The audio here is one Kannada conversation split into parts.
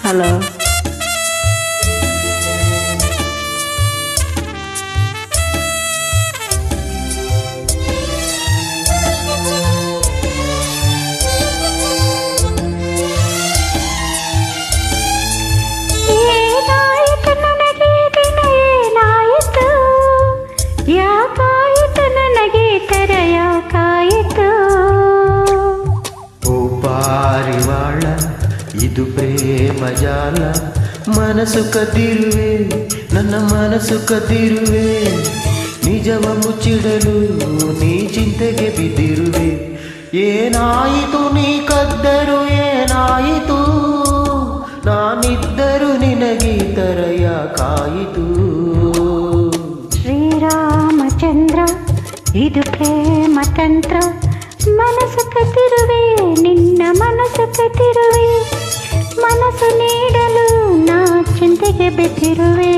ಹಲೋ. ಇದು ಪ್ರೇಮ ಜಾಲ, ಮನಸ್ಸು ಕದ್ದಿರುವೆ, ನನ್ನ ಮನಸ್ಸು ಕದ್ದಿರುವೆ, ನಿಜವ ಮುಚ್ಚಿಡಲು ನೀ ಚಿಂತೆಗೆ ಬಿದ್ದಿರುವೆ. ಏನಾಯಿತು ನೀ ಕದ್ದರು, ಏನಾಯಿತು ನಾನಿದ್ದರು ನಿನಗೆ ತರ ಯಾಕಾಯಿತು? ಶ್ರೀರಾಮಚಂದ್ರ ಇದು ಪ್ರೇಮ ತಂತ್ರ, ಮನಸ್ಸು ಕದ್ದಿರುವೆ, ನಿನ್ನ ಮನಸ್ಸು ಕದ್ದಿರುವೆ, ಮನಸ್ಸು ನೀಡಲು ನಾ ಚಿಂತೆಗೆ ಬಿದ್ದಿರುವೆ.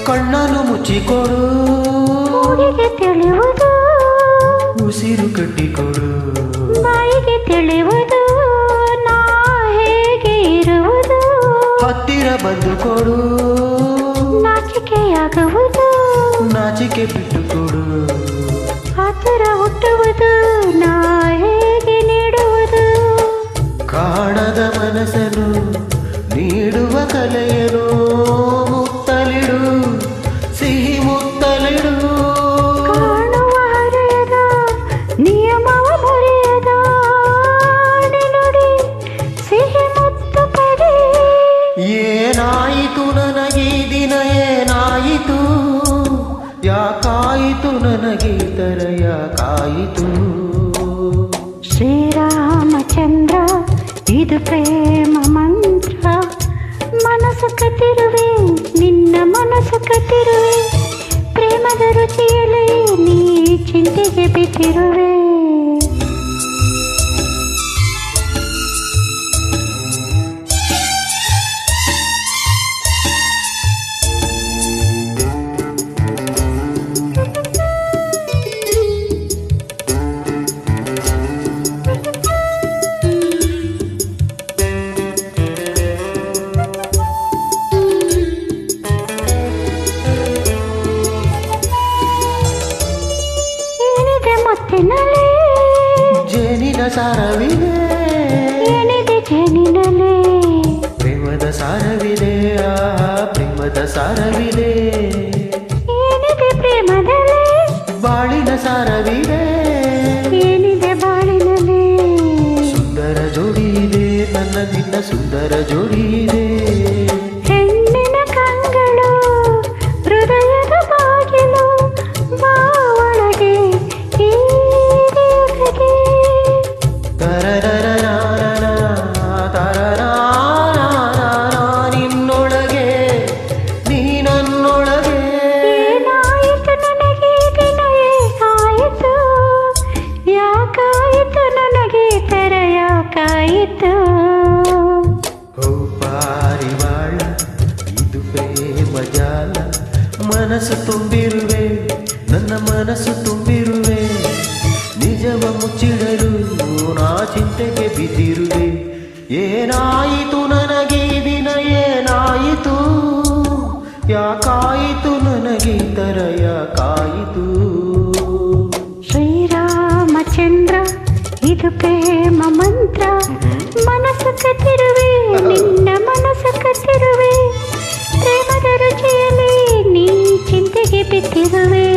ಕಣ್ಣನ್ನು ಮುಚ್ಚಿಕೊಡು, ಊರಿಗೆ ತಿಳಿಯುವುದು, ಉಸಿರು ಕಟ್ಟಿಕೊಡು, ಬಾಯಿಗೆ ತಿಳಿಯುವುದು, ನಾ ಹೇಗೆ ಇರುವುದು, ಹತ್ತಿರ ಬಂದು ಕೊಡು, ನಾಚಿಕೆಯಾಗುವುದು, ನಾಚಿಕೆ ಬಿಟ್ಟುಕೊಡು, ಹತ್ತಿರ ಹುಟ್ಟುವುದು, ನಾ ಹೇಗೆ ನೀಡುವುದು, ಕಾಣದ ಮನಸ್ಸನ್ನು ನೀಡುವ ಕಲೆಯನು ಮುತ್ತಲಿಡು, ಸಿಹಿ ಮುತ್ತಲಿಡು, ಕಾಣುವ ಹರೆಯದ ನಿಯಮವ ಮುರಿಯದ ನುಡಿ ಸಿಹಿ ಮುತ್ತು ಪಡೆ. ಏನಾಯಿತು ನನಗೆ ದಿನ, ಏನಾಯಿತು ಯಾಕಾಯಿತು ನನಗೆ ತರ ಯಾಕಾಯಿತು? ಶ್ರೀರಾಮಚಂದ್ರ ಇದು ಪ್ರೇಮ ಮಂತ್ರ, ಮನಸ್ಸು ಕದ್ದಿರುವೆ, ನಿನ್ನ ಮನಸ್ಸು ಕದ್ದಿರುವೆ, ಪ್ರೇಮದ ರುಚಿಯಲ್ಲಿ ನೀ ಚಿಂತೆಗೆ ಬಿದ್ದಿರುವೆ. ಜೇನಿನ ಸಾರವಿದೆ, ಏನಿದೆ ಜೇನಿನಲ್ಲೇ, ಪ್ರೇಮದ ಸಾರವಿದೆ, ಪ್ರೇಮದ ಸಾರವಿದೆ, ಏನಿದೆ ಪ್ರೇಮದಲ್ಲೇ, ಬಾಳಿನ ಸಾರವಿದೆ, ಏನಿದೆ ಬಾಳಿನಲ್ಲೇ, ಸುಂದರ ಜೋಡಿ ಇದೆ, ನನ್ನ ನಿನ್ನ ಸುಂದರ ಜೋಡಿ ಇದೆ. ಹೆಣ್ಣಿನ ಕಂಗಳು ಹೃದಯದ ಬಾಗಿಲು, ಬಾ ಒಳಗೆ ಈ ದೇವತೆಗೆ. ನಿನ್ನೊಳಗೆ ನೀ ನನ್ನೊಳಗೆ. ಏನಾಯಿತು ನನಗೆ ದಿನ, ಏಕಾಯಿತು ಯಾಕಾಯಿತು ನನಗೆ ತರ ಯಾಕಾಯಿತು? ಓ ಪಾರಿವಾಳ ಇದು ಪ್ರೇಮ ಜಾಲ, ಮನಸ್ಸು ತುಂಬಿರುವೆ, ನನ್ನ ಮನಸ್ಸು ತುಂಬಿರುವೆ, ನಿಜವ ಮುಚ್ಚಿಡಲು ನಾ ಚಿಂತೆಗೆ ಬಿದ್ದಿರುವೆ. ಏನಾಯಿತು ನನಗೆ ದಿನ, ಏನಾಯಿತು ಯಾಕಾಯಿತು ನನಗೆ ತರ ಯಾಕಾಯಿತು? ಶ್ರೀರಾಮಚಂದ್ರ ಇದು ಪ್ರೇಮ ಮಂತ್ರ, ಮನಸ್ಸು ಕದ್ದಿರುವೆ, ನಿನ್ನ ಮನಸ್ಸು ಕದ್ದಿರುವೆ, ಪ್ರೇಮದ ರುಚಿಯಲ್ಲಿ ನೀ ಚಿಂತೆಗೆ ಬಿದ್ದಿರುವೆ.